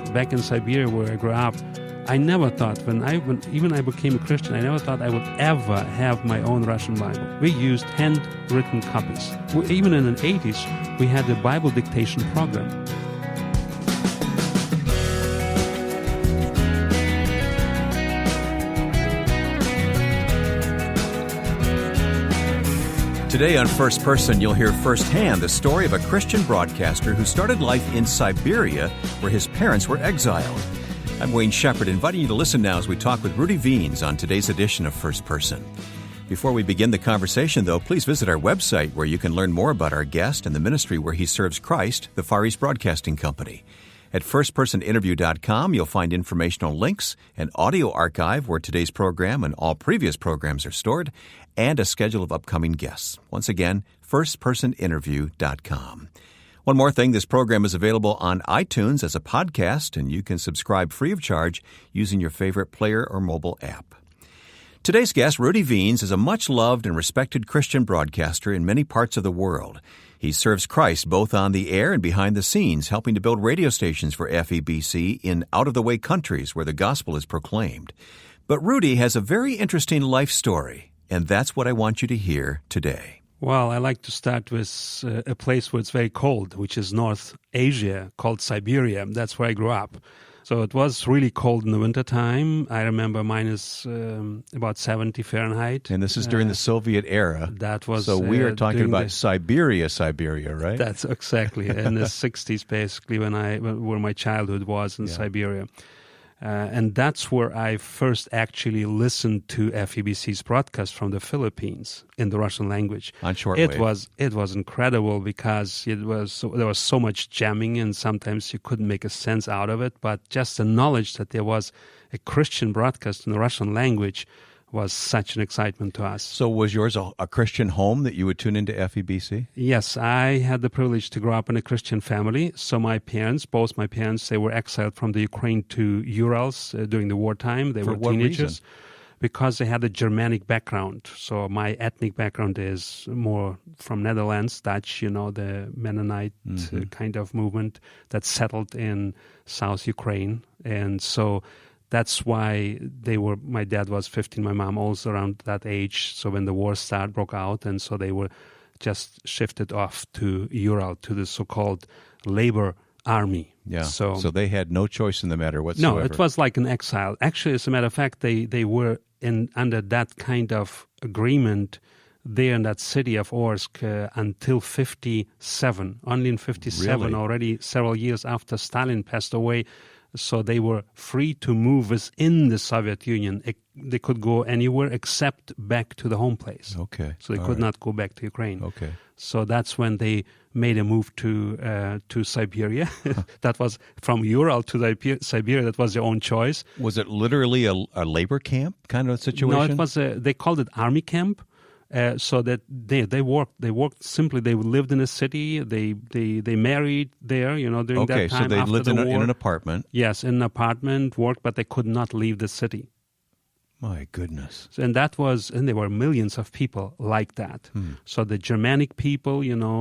back in Siberia where I grew up, I never thought, when I became a Christian, I never thought I would ever have my own Russian Bible. We used handwritten copies. Even in the 80s, we had a Bible dictation program. Today on First Person, you'll hear firsthand the story of a Christian broadcaster who started life in Siberia, where his parents were exiled. I'm Wayne Shepherd, inviting you to listen now as we talk with Rudi Wiens on today's edition of First Person. Before we begin the conversation, though, please visit our website where you can learn more about our guest and the ministry where he serves Christ, the Far East Broadcasting Company. At firstpersoninterview.com, you'll find informational links, an audio archive where today's program and all previous programs are stored, and a schedule of upcoming guests. Once again, firstpersoninterview.com. One more thing, this program is available on iTunes as a podcast, and you can subscribe free of charge using your favorite player or mobile app. Today's guest, Rudi Wiens, is a much-loved and respected Christian broadcaster in many parts of the world. He serves Christ both on the air and behind the scenes, helping to build radio stations for FEBC in out-of-the-way countries where the gospel is proclaimed. But Rudi has a very interesting life story, and that's what I want you to hear today. Well, I like to start with a place where it's very cold, which is North Asia, called Siberia. That's where I grew up. So it was really cold in the wintertime. I remember minus about 70 Fahrenheit. And this is during the Soviet era. That was so we are talking about Siberia, right? That's exactly in the 60s, basically, where my childhood was in Siberia. And that's where I first actually listened to FEBC's broadcast from the Philippines in the Russian language. On shortwave. It was incredible because there was so much jamming and sometimes you couldn't make a sense out of it. But just the knowledge that there was a Christian broadcast in the Russian language was such an excitement to us. So was yours a Christian home that you would tune into FEBC? Yes, I had the privilege to grow up in a Christian family. So both my parents, they were exiled from the Ukraine to Urals during the wartime. They were teenagers. Reason? Because they had a Germanic background. So my ethnic background is more from Netherlands, Dutch, the Mennonite kind of movement that settled in South Ukraine. And so that's why my dad was 15, my mom also around that age. So when the war broke out, and so they were just shifted off to Ural, to the so-called labor army. Yeah, so they had no choice in the matter whatsoever. No, it was like an exile. Actually, as a matter of fact, they were under that kind of agreement there in that city of Orsk until 57. Only in 57, Really? Already several years after Stalin passed away. So they were free to move within the Soviet Union. They could go anywhere except back to the home place. Okay. So they could not go back to Ukraine. Okay. So that's when they made a move to Siberia. That was from Ural to Siberia. That was their own choice. Was it literally a labor camp kind of situation? No, it was they called it army camp. So that they worked simply. They lived in a city. They married there, during that time. So they lived in an apartment. Yes, in an apartment, worked, but they could not leave the city. My goodness. And there were millions of people like that. So the Germanic people,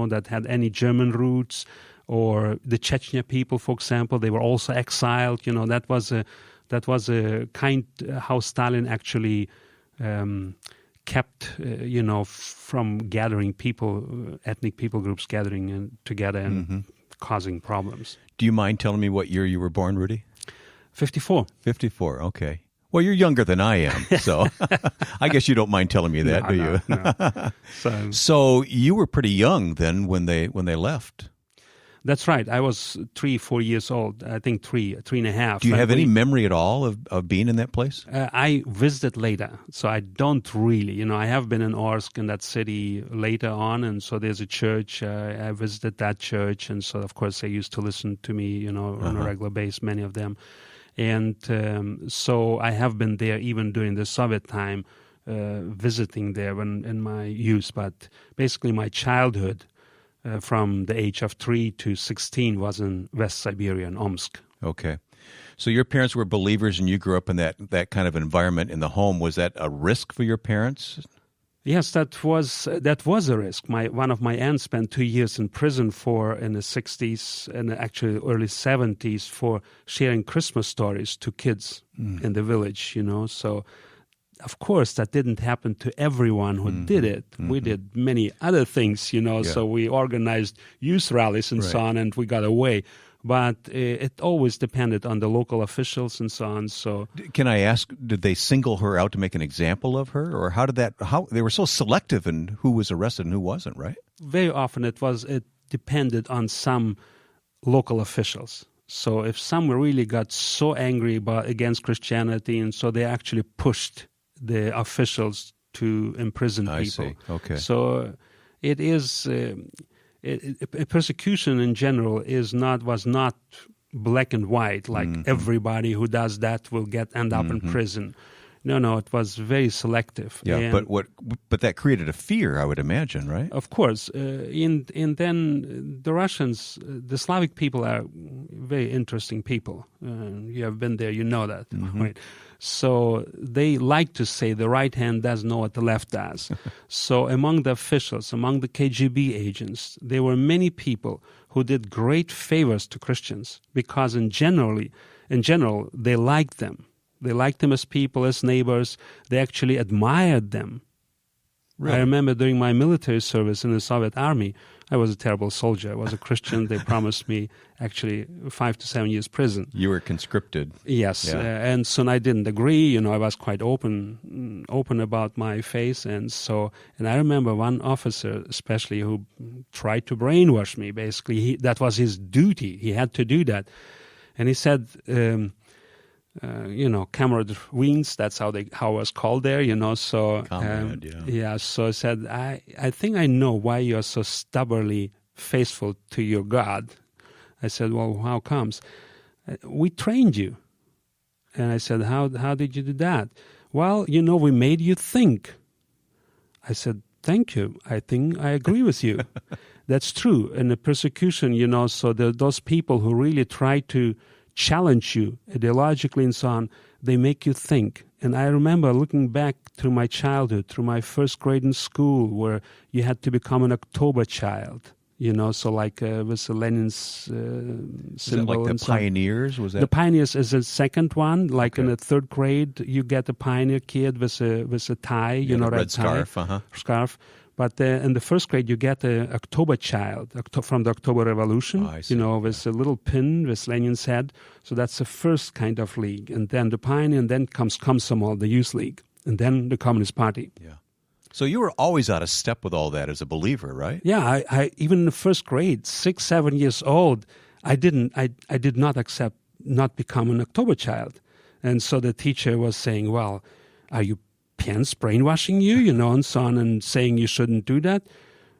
that had any German roots, or the Chechnya people, for example, they were also exiled. That was a kind how Stalin actually kept, from gathering people, ethnic people groups gathering together and causing problems. Do you mind telling me what year you were born, Rudi? 54. 54, okay. Well, you're younger than I am, so I guess you don't mind telling me that, do you? No. So you were pretty young then when they left. That's right. I was 3-4 years old. I think 3.5. Do you have any memory at all of being in that place? I visited later, so I don't really. I have been in Orsk, in that city, later on, and so there's a church. I visited that church, and so, of course, they used to listen to me, on a regular basis, many of them. And so I have been there even during the Soviet time, visiting there in my youth. But basically my childhood, from the age of 3 to 16, was in West Siberia, in Omsk. Okay. So your parents were believers and you grew up in that kind of environment in the home. Was that a risk for your parents? Yes, that was a risk. One of my aunts spent 2 years in prison in the 60s and actually early 70s for sharing Christmas stories to kids in the village, So, of course, that didn't happen to everyone who did it. We did many other things, So we organized youth rallies and so on, and we got away. But it always depended on the local officials and so on. So, can I ask, did they single her out to make an example of her, or how they were so selective in who was arrested and who wasn't, right? Very often it depended on some local officials. So if some really got so angry against Christianity, and so they actually pushed the officials to imprison people. I see. Okay. So it is. Persecution in general was not black and white, like everybody who does that will end up in prison. No, it was very selective. Yeah, but that created a fear, I would imagine, right? Of course. And then the Russians, the Slavic people are very interesting people. You have been there, you know that, right? So they like to say the right hand doesn't know what the left does. So among the officials, among the KGB agents, there were many people who did great favors to Christians because in general, they liked them. They liked them as people, as neighbors. They actually admired them. Really? I remember during my military service in the Soviet Army, I was a terrible soldier. I was a Christian. They promised me actually 5 to 7 years prison. You were conscripted. Yes, yeah. And so I didn't agree. I was quite open about my faith, and I remember one officer, especially, who tried to brainwash me. Basically, that was his duty. He had to do that, and he said. Comrade Wiens, that's how it was called there, so... Comrade, yeah, so I said, I think I know why you're so stubbornly faithful to your God. I said, well, how comes? We trained you. And I said, how did you do that? Well, we made you think. I said, thank you. I think I agree with you. That's true. In the persecution, so those people who really try to challenge you ideologically and so on, they make you think. And I remember looking back through my childhood, through my first grade in school, where you had to become an October child, so like with Lenin's symbol. Like the pioneers? Was that? The pioneers is the second one. Like in the third grade, you get a pioneer kid with a tie, the red tie, scarf. But in the first grade, you get an October child from the October Revolution, with a little pin with Lenin's head. So that's the first kind of league. And then the pioneer, and then comes Komsomol, the youth league, and then the Communist Party. Yeah. So you were always out of step with all that as a believer, right? Yeah, I even in the first grade, 6, 7 years old, I did not accept not become an October child. And so the teacher was saying, well, are you parents brainwashing you, and so on, and saying you shouldn't do that.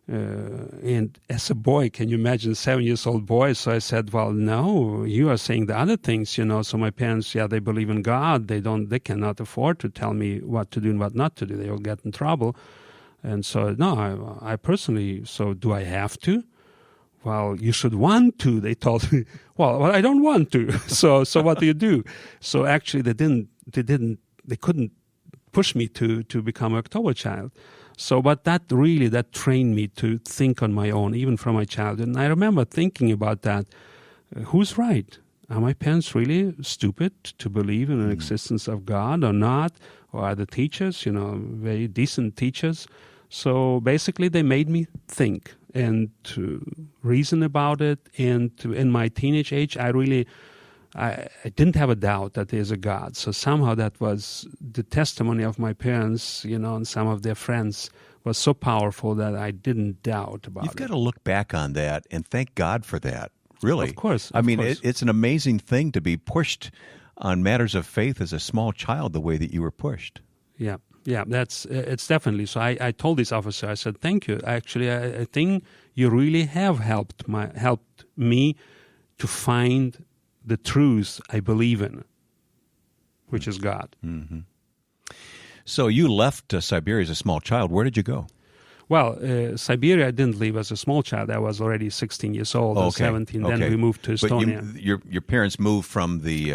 And as a boy, can you imagine, 7-year-old boy? So I said, well, no, you are saying the other things, So my parents, they believe in God. They cannot afford to tell me what to do and what not to do. They will get in trouble. And so, no, I personally, so do I have to? Well, you should want to, they told me. Well, I don't want to. So what do you do? So actually they couldn't push me to become an October child. So, but that trained me to think on my own, even from my childhood. And I remember thinking about that. Who's right? Are my parents really stupid to believe in an existence of God or not? Or are the teachers, very decent teachers? So basically they made me think and to reason about it. And in my teenage age, I didn't have a doubt that there's a God. So somehow that was the testimony of my parents, and some of their friends was so powerful that I didn't doubt about it. You've got to look back on that and thank God for that, really. Of course. I mean, it's an amazing thing to be pushed on matters of faith as a small child the way that you were pushed. Yeah, it's definitely. So I told this officer, I said, thank you. Actually, I think you really have helped me to find the truth I believe in, which is God. Mm-hmm. So you left Siberia as a small child. Where did you go? Well, Siberia I didn't leave as a small child. I was already 16 years old, or 17. Then we moved to Estonia. But your parents moved from the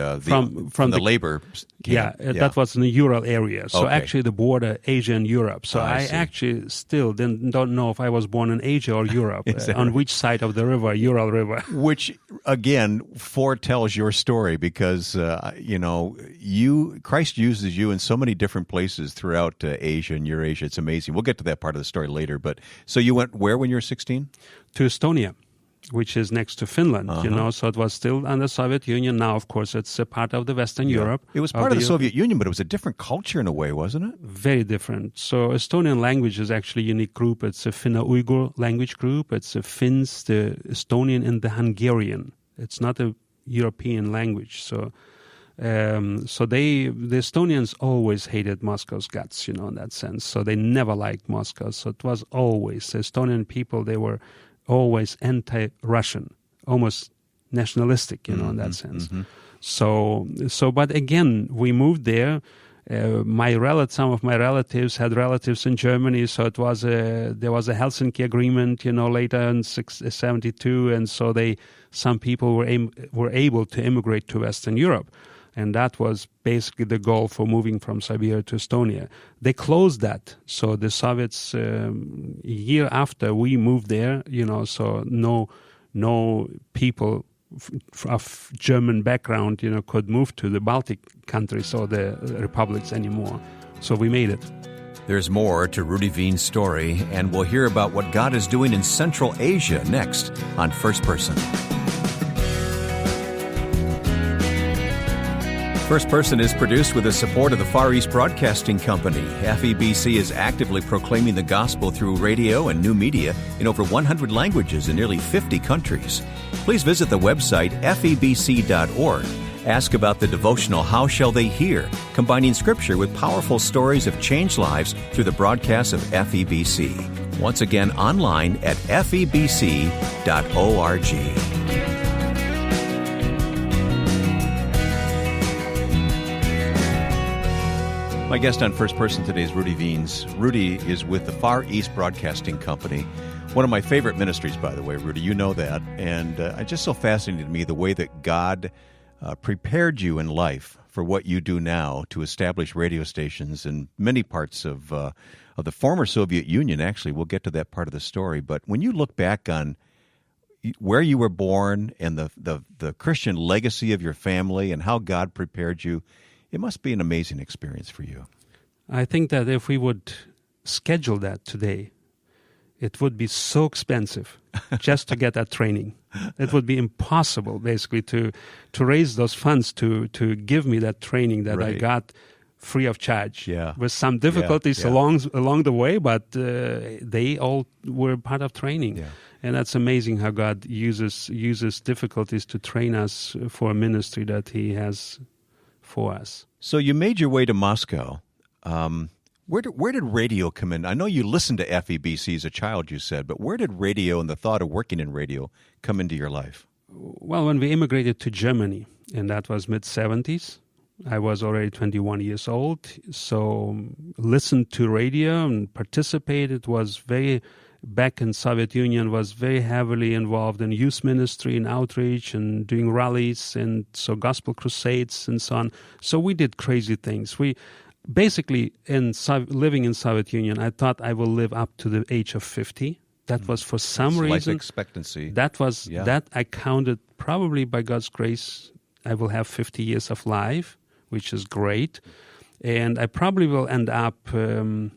labor camp. That was in the Ural area. So actually the border, Asia and Europe. So I actually still don't know if I was born in Asia or Europe, on which side of the river, Ural River. Which, again, foretells your story because, Christ uses you in so many different places throughout Asia and Eurasia. It's amazing. We'll get to that part of the story later. But so you went where when you were 16? To Estonia, which is next to Finland, so it was still under Soviet Union. Now, of course, it's a part of the Western Europe. It was part of the Soviet Union, but it was a different culture in a way, wasn't it? Very different. So Estonian language is actually a unique group. It's a Finno-Uyghur language group. It's the Finns, the Estonian, and the Hungarian. It's not a European language. So the Estonians always hated Moscow's guts, in that sense. So they never liked Moscow. So it was always, the Estonian people, they were always anti-Russian, almost nationalistic, in that sense. So, but again, we moved there. Some of my relatives had relatives in Germany, so there was a Helsinki agreement, later in 1972, and so some people were able to immigrate to Western Europe. And that was basically the goal for moving from Siberia to Estonia. They closed that. So the Soviets, year after we moved there, so no people of German background, could move to the Baltic countries or the republics anymore. So we made it. There's more to Rudi Wiens' story, and we'll hear about what God is doing in Central Asia next on First Person. First Person is produced with the support of the Far East Broadcasting Company. FEBC is actively proclaiming the gospel through radio and new media in over 100 languages in nearly 50 countries. Please visit the website febc.org. Ask about the devotional How Shall They Hear, combining scripture with powerful stories of changed lives through the broadcasts of FEBC. Once again, online at febc.org. My guest on First Person today is Rudi Wiens. Rudi is with the Far East Broadcasting Company. One of my favorite ministries, by the way, Rudi, you know that. And it's just so fascinating to me the way that God prepared you in life for what you do now to establish radio stations in many parts of the former Soviet Union. Actually, we'll get to that part of the story. But when you look back on where you were born and the Christian legacy of your family and how God prepared you, it must be an amazing experience for you. I think that if we would schedule that today, it would be so expensive just to get that training. It would be impossible, basically, to raise those funds to give me that training that I got free of charge. Yeah. With some difficulties along the way, but they all were part of training. Yeah. And that's amazing how God uses difficulties to train us for a ministry that He has for us. So you made your way to Moscow. Where did radio come in? I know you listened to FEBC as a child, you said, but where did radio and the thought of working in radio come into your life? Well, when we immigrated to Germany, and that was mid-70s, I was already 21 years old, so listened to radio and participated, back in Soviet Union, was very heavily involved in youth ministry and outreach and doing rallies and so gospel crusades and so on. So we did crazy things. We basically, living in Soviet Union, I thought I will live up to the age of 50. That was for some reason. Life expectancy. That I counted probably by God's grace. I will have 50 years of life, which is great. And I probably will end up 3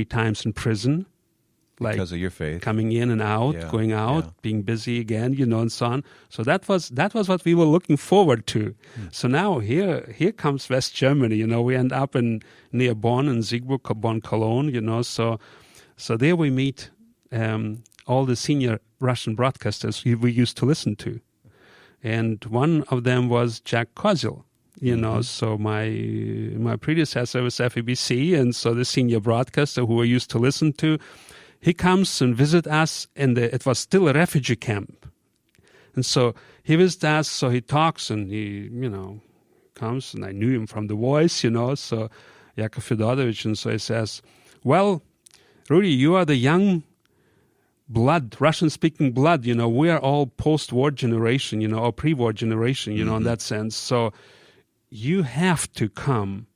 times in prison. Because of your faith. Coming in and out, going out, being busy again, and so on. So that was what we were looking forward to. So now here comes West Germany, we end up near Bonn and Siegburg, Bonn, Cologne, so there we meet all the senior Russian broadcasters we used to listen to. And one of them was Jack Kozel. So my predecessor was FEBC, and so the senior broadcaster who I used to listen to, he comes and visits us, and it was still a refugee camp. And so he visits us, so he talks, and he, comes, and I knew him from the voice, so Yakov Fedorovich, and so he says, well, Rudi, you are the young blood, Russian-speaking blood. We are all post-war generation, or pre-war generation, in that sense. So you have to come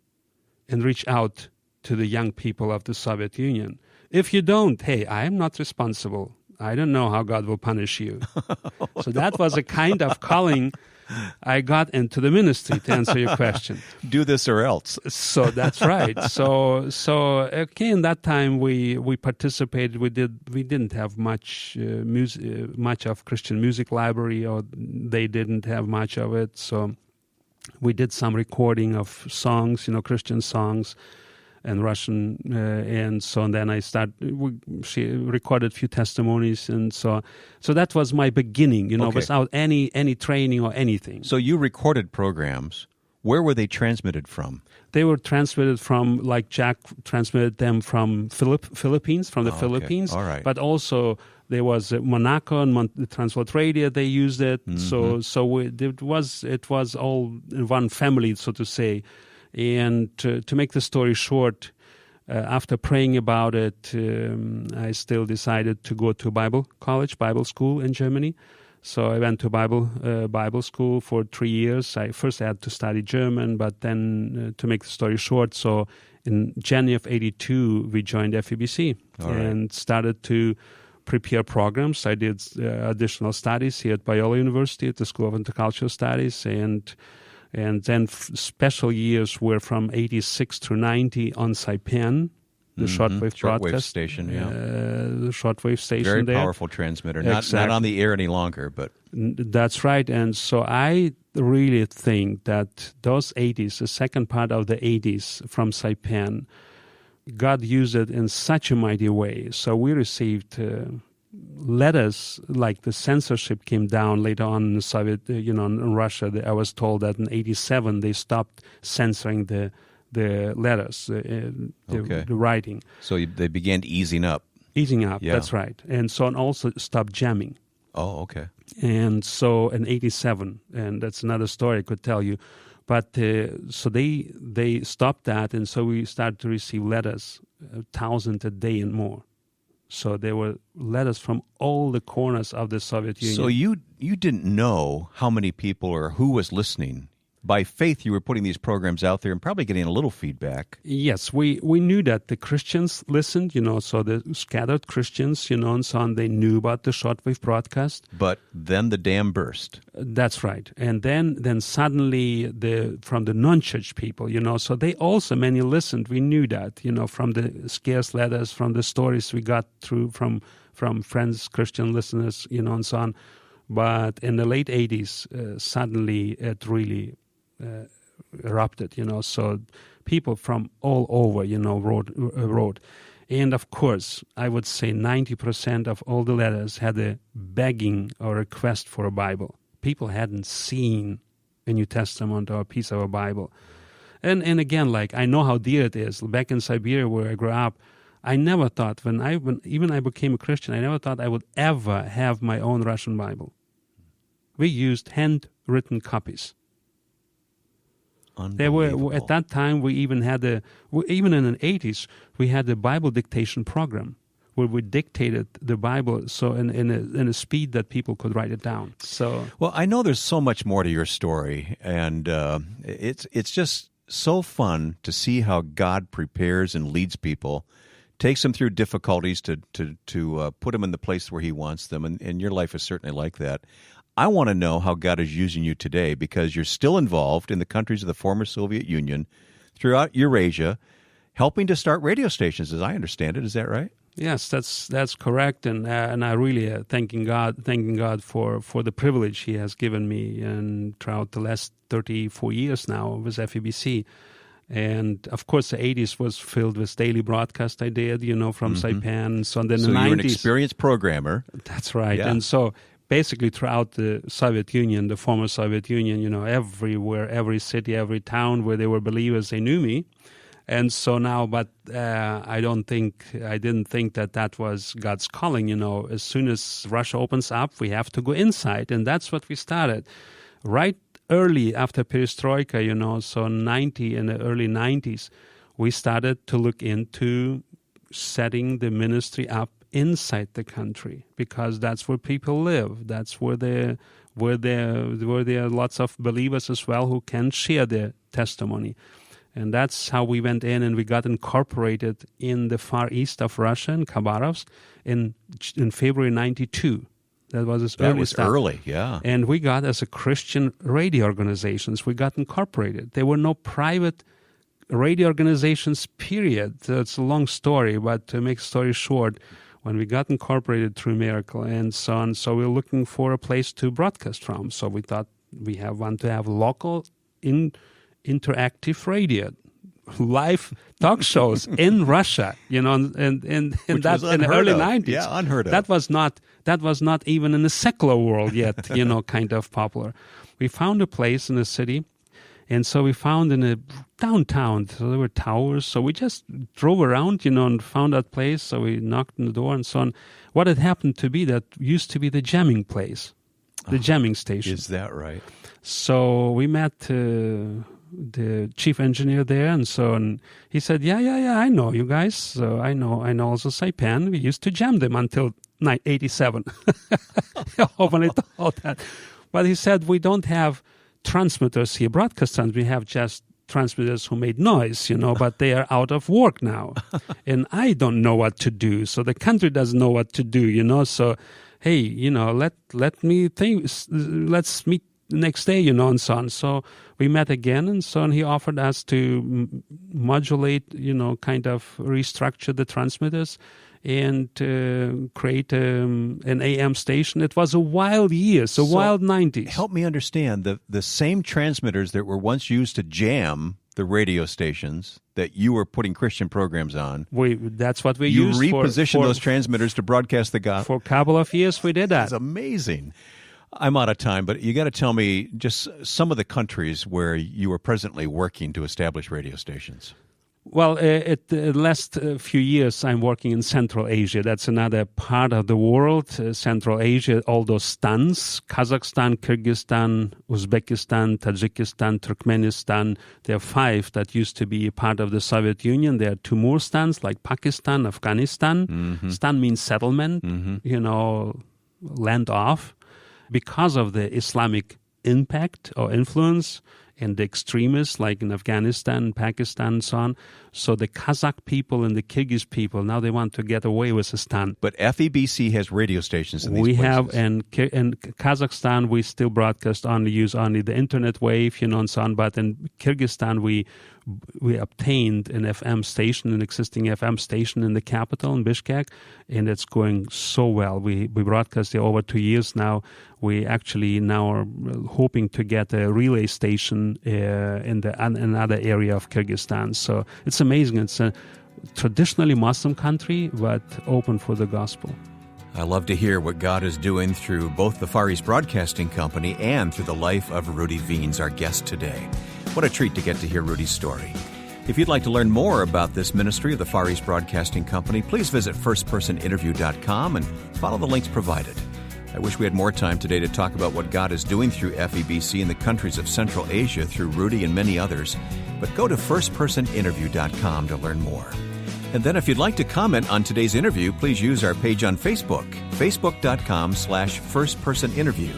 and reach out to the young people of the Soviet Union. If you don't, hey, I am not responsible. I don't know how God will punish you. So that was a kind of calling I got into the ministry, to answer your question. Do this or else. So that's right. So okay, in that time we participated. We didn't have much much of Christian music library, or they didn't have much of it. So we did some recording of songs, Christian songs, and Russian, and then she recorded a few testimonies, and so that was my beginning, Okay. without any training or anything. So you recorded programs. Where were they transmitted from? They were transmitted from, like Jack transmitted them from Philippines, from the Philippines. All right. But also there was Monaco and Transworld Radio. They used it, it was all one family, so to say. And to make the story short, after praying about it, I still decided to go to Bible school in Germany. So I went to Bible school for 3 years. I had to study German, but then to make the story short, so in January of '82, we joined FEBC and started to prepare programs. I did additional studies here at Biola University at the School of Intercultural Studies, and then special years were from 86 to 90 on Saipan, the shortwave broadcast station, the shortwave station. Very there. powerful transmitter, Exactly. not on the air any longer, but That's right. And so I really think that those 80s, the second part of the 80s from Saipan, God used it in such a mighty way. So we received letters, like the censorship came down later on in Soviet, in Russia. I was told that in '87 they stopped censoring the letters, the writing. So they began easing up. Easing up, Yeah. that's right. And so and also stopped jamming. Oh, okay. And so in '87, and that's another story I could tell you, but so they stopped that, and so we started to receive letters, 1,000 a day and more. So there were letters from all the corners of the Soviet Union. So you didn't know how many people or who was listening. By faith, you were putting these programs out there and probably getting a little feedback. Yes, we knew that the Christians listened, so the scattered Christians, and so on, they knew about the shortwave broadcast. But then the dam burst. That's right. And then suddenly from the non-church people, so they also, many listened. We knew that, from the scarce letters, from the stories we got through from friends, Christian listeners, and so on. But in the late 80s, suddenly it really erupted, so people from all over, wrote. And of course, I would say 90% of all the letters had a begging or request for a Bible. People hadn't seen a New Testament or a piece of a Bible. And again, like, I know how dear it is. Back in Siberia where I grew up, I never thought, when I became a Christian, I never thought I would ever have my own Russian Bible. We used handwritten copies. There were, at that time, we even had even in the 80s, we had a Bible dictation program where we dictated the Bible so in a speed that people could write it down. So, well, I know there's so much more to your story, and it's just so fun to see how God prepares and leads people, takes them through difficulties to put them in the place where He wants them, and your life is certainly like that. I want to know how God is using you today, because you're still involved in the countries of the former Soviet Union, throughout Eurasia, helping to start radio stations, as I understand it. Is that right? Yes, that's correct, and I really thanking God for the privilege He has given me, and throughout the last 34 years now with FEBC. And of course, the 80s was filled with daily broadcast I did, from Saipan. So then so the 90s, you're an experienced programmer. That's right, Yeah. and so basically throughout the Soviet Union, the former Soviet Union, everywhere, every city, every town where they were believers, they knew me. And so now, but I didn't think that was God's calling. As soon as Russia opens up, we have to go inside, and that's what we started. Right early after Perestroika, so in the early 90s, we started to look into setting the ministry up inside the country, because that's where people live. That's where there are lots of believers as well who can share their testimony. And that's how we went in, and we got incorporated in the far east of Russia, in Khabarovsk, in February 92. That was early, yeah. And we got, as a Christian radio organizations, we got incorporated. There were no private radio organizations, period. So it's a long story, but to make the story short, when we got incorporated through Miracle and so on, so we were looking for a place to broadcast from. So we thought we want to have local interactive radio, live talk shows in Russia, and that in the early 90s. Yeah, unheard of. That was not even in the secular world yet, kind of popular. We found a place in the city, and so we found in a downtown, so there were towers, so we just drove around, and found that place, so we knocked on the door and so on. What had happened to be that used to be the jamming place, the jamming station. Is that right? So we met the chief engineer there, and he said, yeah, I know you guys. So I know also Saipan. We used to jam them until 87. Openly told that. But he said, we don't have transmitters here, broadcast transmitters. We have just transmitters who made noise, but they are out of work now. And I don't know what to do. So the country doesn't know what to do, So, hey, let me think, let's meet next day, and so on. So we met again, and so on. He offered us to modulate, kind of restructure the transmitters and create an AM station. It was a wild year, wild 90s. Help me understand, the same transmitters that were once used to jam the radio stations that you were putting Christian programs on. That's what we used. You repositioned those transmitters to broadcast the gospel. For a couple of years we did that. That's amazing. I'm out of time, but you got to tell me just some of the countries where you are presently working to establish radio stations. Well, the last few years, I'm working in Central Asia. That's another part of the world. Central Asia, all those stans, Kazakhstan, Kyrgyzstan, Uzbekistan, Tajikistan, Turkmenistan. There are 5 that used to be a part of the Soviet Union. There are 2 more stans, like Pakistan, Afghanistan. Mm-hmm. Stan means settlement, land off. Because of the Islamic impact or influence and the extremists like in Afghanistan, Pakistan, and so on. So the Kazakh people and the Kyrgyz people, now they want to get away with the stan. But FEBC has radio stations in these places. We have, and in Kazakhstan, we still use only the internet wave, and so on. But in Kyrgyzstan, we obtained an FM station, an existing FM station in the capital, in Bishkek, and it's going so well. We broadcast there over 2 years now. We actually now are hoping to get a relay station in another area of Kyrgyzstan. So it's amazing. It's a traditionally Muslim country, but open for the gospel. I love to hear what God is doing through both the Far East Broadcasting Company and through the life of Rudi Wiens, our guest today. What a treat to get to hear Rudi's story. If you'd like to learn more about this ministry of the Far East Broadcasting Company, please visit firstpersoninterview.com and follow the links provided. I wish we had more time today to talk about what God is doing through FEBC in the countries of Central Asia through Rudi and many others, but go to firstpersoninterview.com to learn more. And then if you'd like to comment on today's interview, please use our page on Facebook, facebook.com/firstpersoninterview.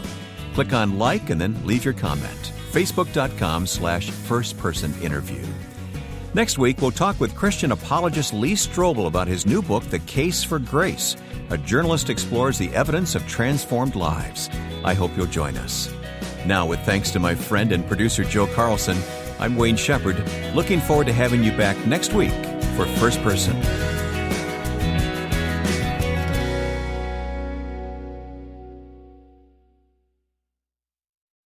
Click on like and then leave your comment, facebook.com/firstpersoninterview. Next week, we'll talk with Christian apologist Lee Strobel about his new book, The Case for Grace. A journalist explores the evidence of transformed lives. I hope you'll join us. Now, with thanks to my friend and producer Joe Carlson, I'm Wayne Shepherd, looking forward to having you back next week for First Person.